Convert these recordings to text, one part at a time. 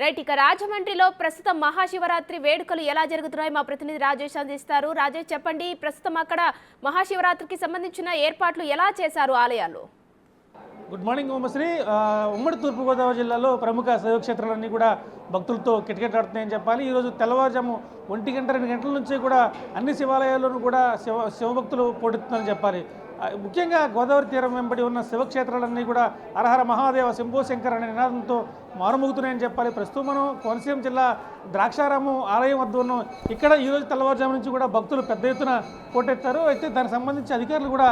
Right, ఇక రాజమండ్రిలో ప్రస్తుతం మహాశివరాత్రి వేడుకలు ఎలా జరుగుతున్నాయి మా ప్రతినిధి రాజేష్ అందిస్తారు. రాజేష్, చెప్పండి, ప్రస్తుతం అక్కడ మహాశివరాత్రికి సంబంధించిన ఏర్పాట్లు ఎలా చేశారు ఆలయాల్లో? గుడ్ మార్నింగ్ ఉమ్మశ్రీ. ఉమ్మడి తూర్పుగోదావరి జిల్లాలో ప్రముఖ శైవక్షేత్రాలన్నీ కూడా భక్తులతో కిటకిటలాడుతున్నాయని చెప్పాలి. ఈరోజు తెల్లవారుజాము 1 గంట 2 గంటల నుంచే కూడా అన్ని శివాలయాల్లోనూ కూడా శివభక్తులు పోటెత్తున్నారని చెప్పాలి. ముఖ్యంగా గోదావరి తీరం వెంబడి ఉన్న శివక్షేత్రాలన్నీ కూడా హరహర మహాదేవ శంభో శంకర్ అనే నినాదంతో మారుమోగుతున్నాయని చెప్పాలి. ప్రస్తుతం మనం కోనసీమ జిల్లా ద్రాక్షారామం ఆలయం వద్ద ఉన్నాం. ఇక్కడ ఈరోజు తెల్లవారుజాము నుంచి కూడా భక్తులు పెద్ద ఎత్తున పోటెత్తారు. అయితే దానికి సంబంధించి అధికారులు కూడా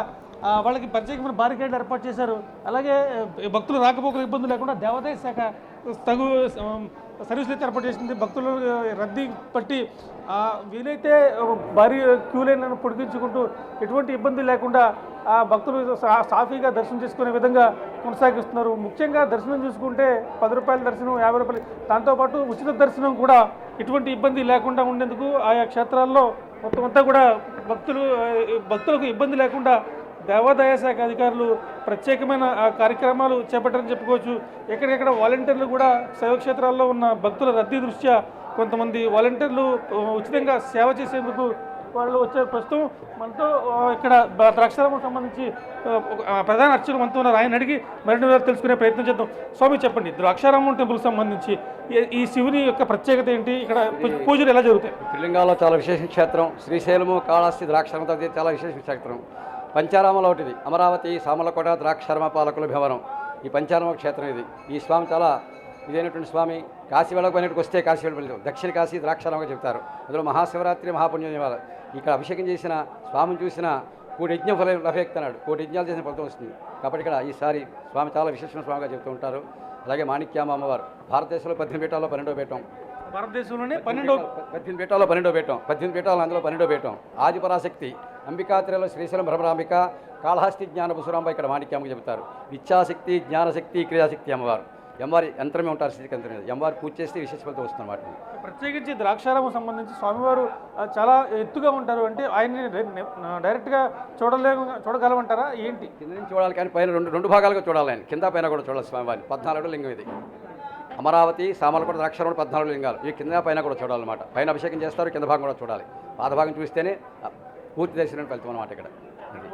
వాళ్ళకి ప్రత్యేకమైన బారికేడ్లు ఏర్పాటు చేశారు. అలాగే భక్తులు రాకపోకలు ఇబ్బందులు లేకుండా దేవాదాయ శాఖ తగు సర్వీసులు అయితే ఏర్పాటు చేసింది. భక్తులు రద్దీ పట్టి వీలైతే భారీ క్యూ లైన్లను పొడిగించుకుంటూ ఎటువంటి ఇబ్బంది లేకుండా భక్తులు సాఫీగా దర్శనం చేసుకునే విధంగా కొనసాగిస్తున్నారు. ముఖ్యంగా దర్శనం చూసుకుంటే 10 రూపాయల దర్శనం, 50 రూపాయలు, దాంతోపాటు ఉచిత దర్శనం కూడా ఎటువంటి ఇబ్బంది లేకుండా ఉండేందుకు ఆయా క్షేత్రాల్లో మొత్తం అంతా కూడా భక్తులకు ఇబ్బంది లేకుండా దేవాదాయ శాఖ అధికారులు ప్రత్యేకమైన కార్యక్రమాలు చేపట్టారని చెప్పుకోవచ్చు. ఎక్కడికెక్కడ వాలంటీర్లు కూడా శైవక్షేత్రాల్లో ఉన్న భక్తుల రద్దీ దృష్ట్యా కొంతమంది వాలంటీర్లు ఉచితంగా సేవ చేసేందుకు వాళ్ళు వచ్చారు. ప్రస్తుతం మనతో ఇక్కడ ద్రాక్షారామం సంబంధించి ప్రధాన అర్చకులు మనతో ఉన్నారు. ఆయన అడిగి మరిన్ని వివరాలు తెలుసుకునే ప్రయత్నం చేద్దాం. స్వామి, చెప్పండి, ద్రాక్షారామం టెంపుల్కి సంబంధించి ఈ శివుని యొక్క ప్రత్యేకత ఏంటి? ఇక్కడ పూజలు ఎలా జరుగుతాయి? త్రిలింగాల్లో చాలా విశేష క్షేత్రం. శ్రీశైలము, కాళహస్తి, ద్రాక్షారామం చాలా విశేష క్షేత్రం. పంచారామంలో ఒకటిది. అమరావతి, సామలకోట, ద్రాక్షారామ పాలకుల భవనం ఈ పంచారామ క్షేత్రం ఇది. ఈ స్వామి చాలా ఇదైనటువంటి స్వామి. కాశీ వెళ్ళకపోయినట్టుకు వస్తే కాశీ వెళ్ళలేదు. దక్షిణ కాశీ ద్రాక్షారామగా చెప్తారు. అందులో మహాశివరాత్రి మహాపుణ్యం ఇవాళ. ఇక్కడ అభిషేకం చేసిన స్వామిని చూసిన 1 యజ్ఞం ఫలం లభ్యక్తన్నాడు. 1 యజ్ఞాలు చేసిన ఫలితం వస్తుంది. కాబట్టి ఇక్కడ ఈసారి స్వామి చాలా విశేషమైన స్వామిగా చెప్తూ ఉంటారు. అలాగే మాణిక్యామ అమ్మవారు భారతదేశంలో 18 పీఠాల్లో 12వ పీఠం. భారతదేశంలోనే 18 పీఠాల్లో 12వ పీఠం. 18 పీఠాలు, అందులో 12వ పీఠం. ఆదిపరాశక్తి అంబికాత్రిలో శ్రీశైలం భ్రమరాంబిక, కాళహస్తి జ్ఞాన బసురాంబ ఇక్కడ మాణిక్యామ్మకి చెబుతారు. ఇచ్ఛాశక్తి, జ్ఞానశక్తి, క్రియాశక్తి అమ్మవారు. అమ్మవారి యంత్రమే ఉంటారు శ్రీకంత్రం మీద. అమ్మవారు పూజ చేస్తే విశేష ఫలితం వస్తుందన్నమాట. ప్రత్యేకించి ద్రాక్షారామం సంబంధించి స్వామివారు చాలా ఎత్తుగా ఉంటారు. అంటే ఆయన్ని డైరెక్ట్గా చూడగలమంటారా ఏంటి? కింద నుంచి చూడాలి, కానీ పైన రెండు భాగాలుగా చూడాలి. ఆయన కింద పైన కూడా చూడాలి స్వామివారిని. 14 లింగం ఇది. అమరావతి, సామలకోట, ద్రాక్షారామం 14 లింగాలు. ఈ కింద పైన కూడా చూడాలన్నమాట. పైన అభిషేకం చేస్తారు, కింద భాగం కూడా చూడాలి. పాద భాగం చూస్తేనే పూర్తి దర్శనం ఫలితం అనమాట. ఇక్కడ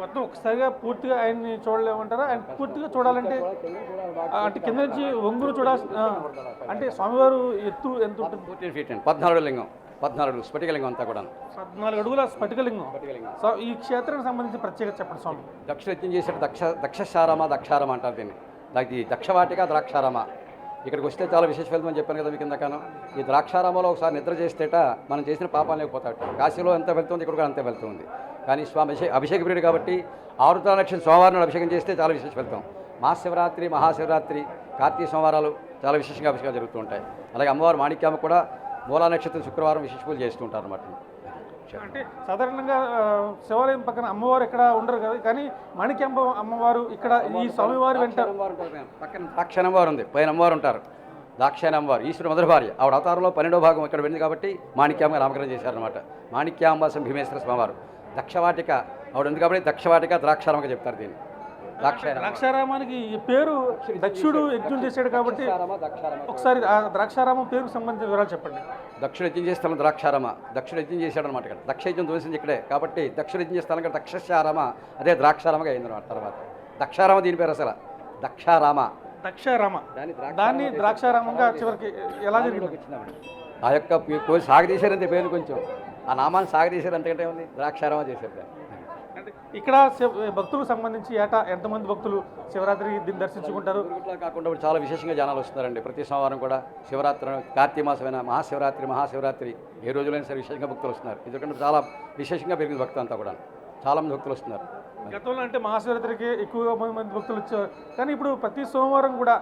మొత్తం ఒకసారిగా పూర్తిగా ఆయన్ని చూడలేమంటారా? ఆయన పూర్తిగా చూడాలంటే అంటే కింద నుంచి వంగులు చూడాల్సి అంటే స్వామివారు ఎత్తు ఎంత ఉంటుంది? 14 ఫీట్ అండి. 14 లింగం, 14 స్ఫటికలింగం అంతా కూడా 14 అడుగుల స్ఫటికలింగం. సో ఈ క్షేత్రానికి సంబంధించి ప్రత్యేకత చెప్పండి స్వామి. దక్ష యజ్ఞం చేసేట దక్షశారామ, దక్షారామ అంటారు దీన్ని. దానికి దక్షవాటిక, ద్రాక్షారామ. ఇక్కడికి వస్తే చాలా విశేష ఫలితం అని చెప్పాను కదా మీకు ఇందాకను. ఈ ద్రాక్షారామంలో ఒకసారి నిద్ర చేస్తేట మనం చేసిన పాపాలు లేకపోతాడు. కాశీలో ఎంత ఫలితం ఉంది, ఇక్కడ కూడా అంతే ఫలితం ఉంది. కానీ స్వామి అభిషేక ప్రియుడు కాబట్టి ఆరుద్ర నక్షత్రం సోమవారం అభిషేకం చేస్తే చాలా విశేష ఫలితం. మహాశివరాత్రి, మహాశివరాత్రి, కార్తీక సోమవారాలు చాలా విశేషంగా అభిషేకాలు జరుగుతూ ఉంటాయి. అలాగే అమ్మవారు మాణిక్యామ్మ కూడా మూలా నక్షత్రం శుక్రవారం విశేష పూజలు చేస్తూ ఉంటారు అన్నమాట. అంటే సాధారణంగా శివాలయం పక్కన అమ్మవారు ఎక్కడ ఉండరు కదా, కానీ మాణిక్యాంబ అమ్మవారు ఇక్కడ ఈ స్వామివారి వెంట పక్కన దాక్షాయనమ్మవారు ఉంది, పైన అమ్మవారు ఉంటారు. దాక్షాయనమ్మవారు ఈశ్వరుడు మొదటి భార్య. ఆవిడ అవతారంలో 12వ భాగం ఇక్కడ వెళ్ళింది కాబట్టి మాణిక్యాంబ నామకరణం చేశారనమాట. మాణిక్యాంబ భీమేశ్వర స్వామివారు. దక్షవాటిక ఆవిడ ఉంది కాబట్టి దక్షవాటిక, ద్రాక్షారామగా చెప్తారు దీన్ని. ద్రాక్షారామానికి ఈ పేరు దక్షుడు యజ్ఞం చేశాడు కాబట్టి ఒకసారి ఆ ద్రాక్షారామం పేరుకు సంబంధించిన వివరాలు చెప్పండి. దక్షుడు యజ్ఞం చేస్తాను ద్రాక్షారామ. దక్షుడు యజ్ఞం చేశాడు అనమాట. ఇక్కడ దక్ష యజ్ఞం ధ్వంసింది ఇక్కడే కాబట్టి దక్షుడు యజ్ఞం చేస్తాను ఇక్కడ దక్షశారామ, అదే ద్రాక్షారామగా అయింది అనమాట. తర్వాత దక్షారామ దీని పేరు అసలు దక్షారామ. దాన్ని ద్రాక్షారామంగా చివరికి ఎలా వచ్చిందండి? ఆ యొక్క సాగదీశారంతే పేరు, కొంచెం ఆ నామాన్ని సాగదీశారు, అంతకంటే ఉంది. ద్రాక్షారామ చేశారు. ఇక్కడ భక్తులకు సంబంధించి ఏటా ఎంతమంది భక్తులు శివరాత్రి దీన్ని దర్శించుకుంటారు? కాకుండా చాలా విశేషంగా జనాలు వస్తున్నారండి. ప్రతి సోమవారం కూడా శివరాత్రి, కార్తీక మాసమైన మహాశివరాత్రి ఏ రోజులైనా సరే విశేషంగా భక్తులు వస్తున్నారు. ఎందుకంటే చాలా విశేషంగా పెరిగింది భక్తులు అంతా కూడా. చాలామంది భక్తులు వస్తున్నారు. గతంలో అంటే మహాశివరాత్రికి ఎక్కువగా మంది భక్తులు వచ్చారు, కానీ ఇప్పుడు ప్రతి సోమవారం కూడా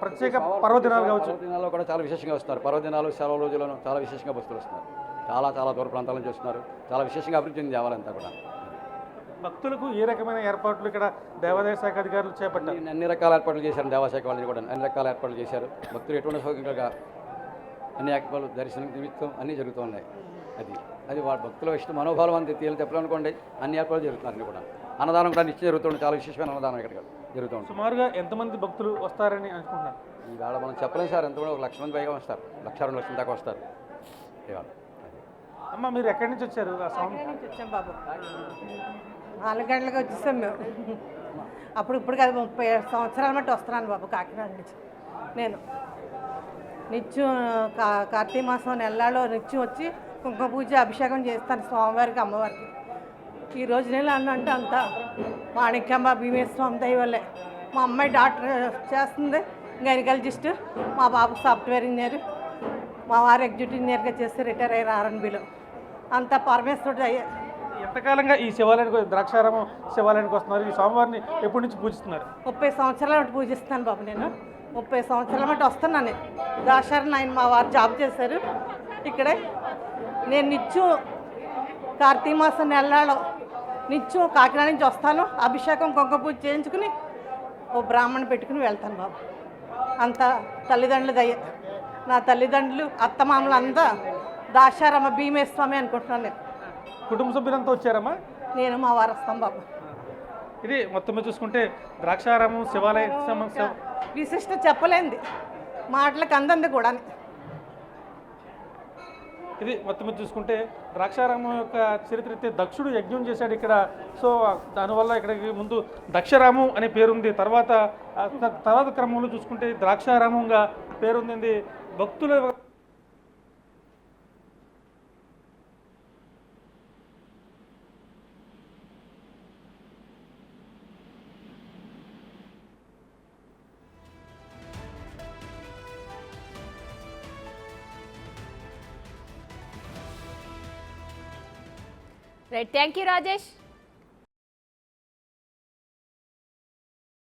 ప్రత్యేక పర్వదినాలు కావచ్చు, పర్వదినాల్లో కూడా చాలా విశేషంగా వస్తున్నారు. పర్వదినాలు, సెలవు రోజులను చాలా విశేషంగా భక్తులు వస్తున్నారు. చాలా దూర ప్రాంతాల నుంచి వస్తున్నారు. చాలా విశేషంగా అభివృద్ధి చెంది దేవాలంతా కూడా. భక్తులకు ఏ రకమైన ఏర్పాట్లు ఇక్కడ దేవాదాయ శాఖ అధికారులు చేపట్టారు? అన్ని రకాల ఏర్పాట్లు చేశారు. దేవాశాఖ వాళ్ళు కూడా అన్ని రకాల ఏర్పాట్లు చేశారు. భక్తులు ఎటువంటి సౌకర్యంగా అన్ని ఏర్పాట్లు, దర్శనం నిమిత్తం అన్నీ జరుగుతూ ఉన్నాయి. అది వాళ్ళ భక్తుల ఇష్టం, మనోభావం అంతే. తేలి చెప్పాలనుకోండి, అన్ని ఏర్పాట్లు జరుగుతున్నాయి. అన్ని కూడా అన్నదానం కూడా నిత్యం జరుగుతుంది. చాలా విశేషమైన అన్నదానం ఇక్కడ జరుగుతూ ఉంటుంది. సుమారుగా ఎంతమంది భక్తులు వస్తారని అనుకుంటున్నారు? ఈవేళ మనం చెప్పలేం సార్, ఎంతమంది 1,00,000 మంది పైగా వస్తారు, 1,00,000 2 లక్షల దాకా వస్తారు ఇవాళ. అమ్మ మీరు ఎక్కడి నుంచి వచ్చారు? ఆ స్వామి వచ్చాం బాబు, 4 గంటలకు వచ్చేసాం మేము. ఇప్పుడు కాదు, 30 సంవత్సరాల మట్టి వస్తున్నాను బాబు కాకినాడ నుంచి. నేను నిత్యం కార్తీక మాసం నెలలో నిత్యం వచ్చి కుంకుమ పూజ అభిషేకం చేస్తాను స్వామివారికి అమ్మవారికి. ఈరోజు నేను అంటే అంతా మాణిక్యంబ భీమేశ్వరం దయ వల్లే. మా అమ్మాయి డాక్టర్ చేస్తుంది, గైనకాలజిస్ట్. మా బాబు సాఫ్ట్వేర్ ఇంజనీర్, మా వారు ఎగ్జిక్యూటివ్ ఇంజనీర్గా చేసి రిటైర్ అయ్యారు ఆర్ఎన్బిలో. అంతా పరమేశ్వరుడు అయ్యే. ఎంతకాలంగా ఈ శివాలయానికి ద్రాక్షారామం శివాలయానికి వస్తున్నారు? ఈ స్వామివారిని ఎప్పటి నుంచి పూజిస్తున్నారు? 30 సంవత్సరాల మట్టి పూజిస్తాను బాబు నేను. 30 సంవత్సరాల మట్టి వస్తున్నాను. దాశారని ఆయన మా వారు జాబ్ చేశారు ఇక్కడే. నేను నిత్యం కార్తీక మాసం నెలలో నిత్యం కాకినాడ నుంచి వస్తాను, అభిషేకం కుంకుమ పూజ చేయించుకుని ఓ బ్రాహ్మణ పెట్టుకుని వెళ్తాను బాబు. అంత తల్లిదండ్రులు దయ. నా తల్లిదండ్రులు అత్తమామలు అంతా దాశారమ్మ భీమేశ్వమి అనుకుంటున్నాను నేను. కుటుంబ సభ్యులంతా వచ్చారమ్మా? నేను మా వారు వస్తాం బాబు. ఇది మొత్తం మీద చూసుకుంటే ద్రాక్షారామం శివాలయం విశిష్ట చెప్పలేంది, మాటలకు అందంది కూడా. ఇది మొత్తం మీద చూసుకుంటే ద్రాక్షారామం యొక్క చరిత్ర అయితే దక్షుడు యజ్ఞం చేశాడు ఇక్కడ. సో దానివల్ల ఇక్కడికి ముందు దక్షరామం అనే పేరుంది. తర్వాత క్రమంలో చూసుకుంటే ద్రాక్షారామంగా పేరొందింది. భక్తుల రైట్, థ్యాంక్ యూ రాజేష్.